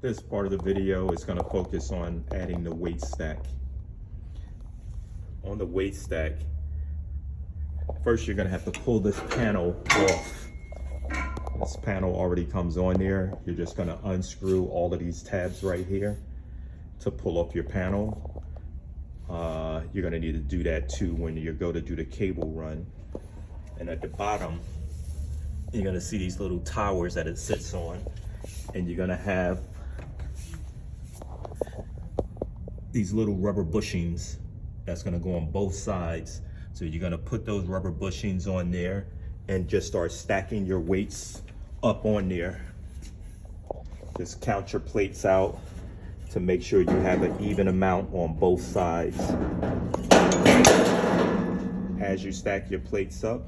This part of the video is going to focus on adding the weight stack. On the weight stack, first you're going to have to pull this panel off. This panel already comes on there. You're just going to unscrew all of these tabs right here to pull off your panel. You're going to need to do that too when you go to do the cable run. And at the bottom, you're going to see these little towers that it sits on, and you're going to have these little rubber bushings that's going to go on both sides. So you're going to put those rubber bushings on there and just start stacking your weights up on there. Just count your plates out to make sure you have an even amount on both sides. As you stack your plates up,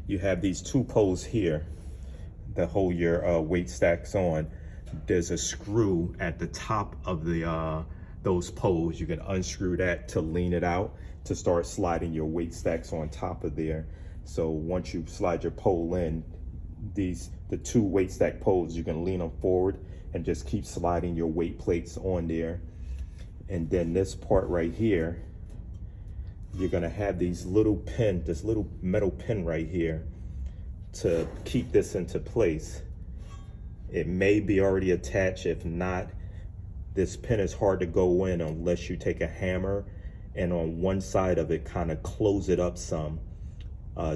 you have these two poles here that hold your weight stacks on. There's a screw at the top of the those poles. You can unscrew that to lean it out to start sliding your weight stacks on top of there. So once you slide your pole in, the two weight stack poles, you can lean them forward and just keep sliding your weight plates on there. And then this part right here, you're gonna have these little pin, this little metal pin right here to keep this into place. It may be already attached. If not, this pin is hard to go in unless you take a hammer and on one side of it kind of close it up some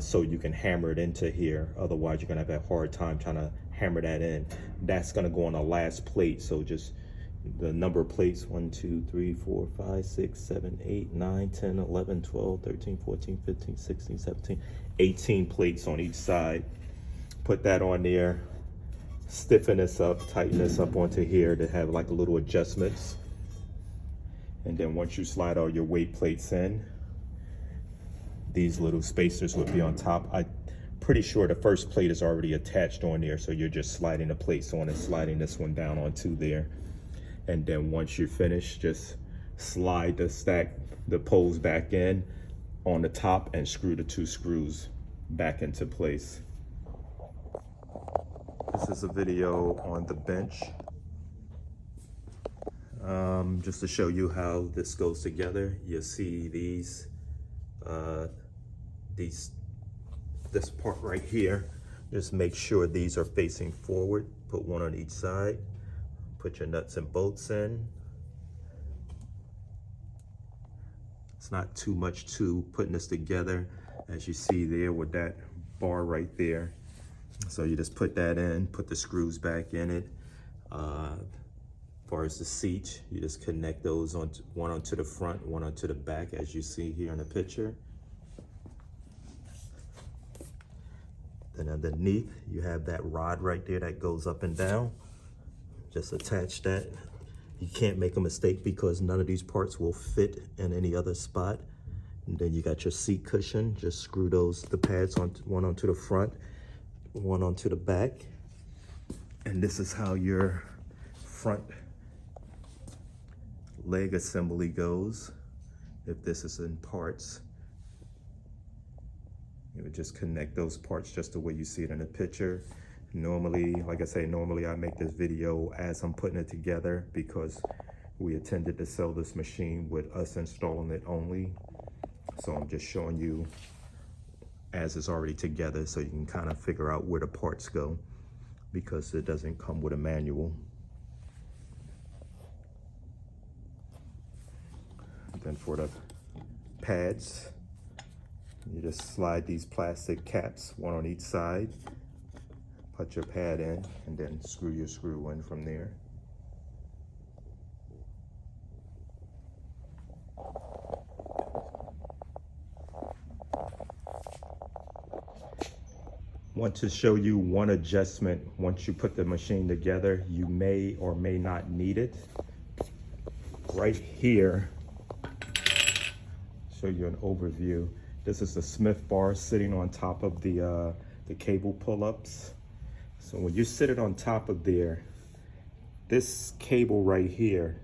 so you can hammer it into here. Otherwise you're gonna have a hard time trying to hammer that in. That's gonna go on the last plate. So just the number of plates, 1, 2, 3, 4, 5, 6, 7, 8, 9, 10, 11, 12, 13, 14, 15, 16, 17, 18 plates on each side. Put that on there, stiffen this up, tighten this up onto here to have like a little adjustments. And then once you slide all your weight plates in, these little spacers would be on top. I'm pretty sure the first plate is already attached on there, so you're just sliding the plates on and sliding this one down onto there. And then once you're finished, just slide the poles back in on the top and screw the two screws back into place. This is a video on the bench, just to show you how this goes together. You'll see this part right here. Just make sure these are facing forward. Put one on each side. Put your nuts and bolts in. It's not too much to putting this together, as you see there with that bar right there. So you just put that in, put the screws back in it. As far as the seat, you just connect those one onto the front, one onto the back, as you see here in the picture. Then underneath, you have that rod right there that goes up and down. Just attach that. You can't make a mistake because none of these parts will fit in any other spot. And then you got your seat cushion. Just screw the pads one onto the front, one onto the back. And this is how your front leg assembly goes. If this is in parts, you would just connect those parts just the way you see it in the picture. Normally, like I say, normally I make this video as I'm putting it together because we intended to sell this machine with us installing it only. So I'm just showing you as it's already together so you can kind of figure out where the parts go, because it doesn't come with a manual. Then for the pads, you just slide these plastic caps, one on each side. Put your pad in and then screw your screw in from there. Want to show you one adjustment. Once you put the machine together, you may or may not need it. Right here, show you an overview. This is the Smith bar sitting on top of the cable pull-ups. So when you sit it on top of there, this cable right here,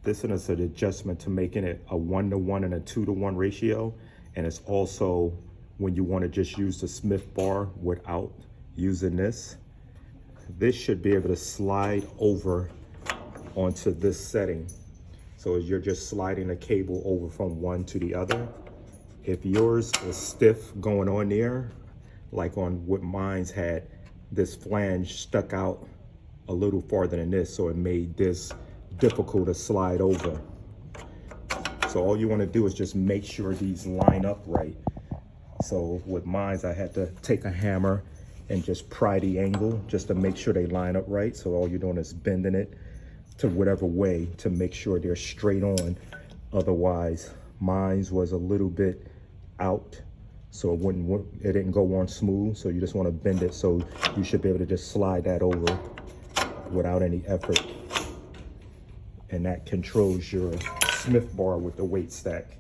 this is an adjustment to making it a 1-to-1 and a 2-to-1 ratio. And it's also when you want to just use the Smith bar without using this. This should be able to slide over onto this setting. So as you're just sliding the cable over from one to the other, if yours is stiff going on there, like on what mine's had, this flange stuck out a little farther than this, so it made this difficult to slide over. So all you want to do is just make sure these line up right. So with mine, I had to take a hammer and just pry the angle just to make sure they line up right. So all you're doing is bending it to whatever way to make sure they're straight on. Otherwise, mine was a little bit out, so it didn't go on smooth. So you just want to bend it so you should be able to just slide that over without any effort. And that controls your Smith bar with the weight stack.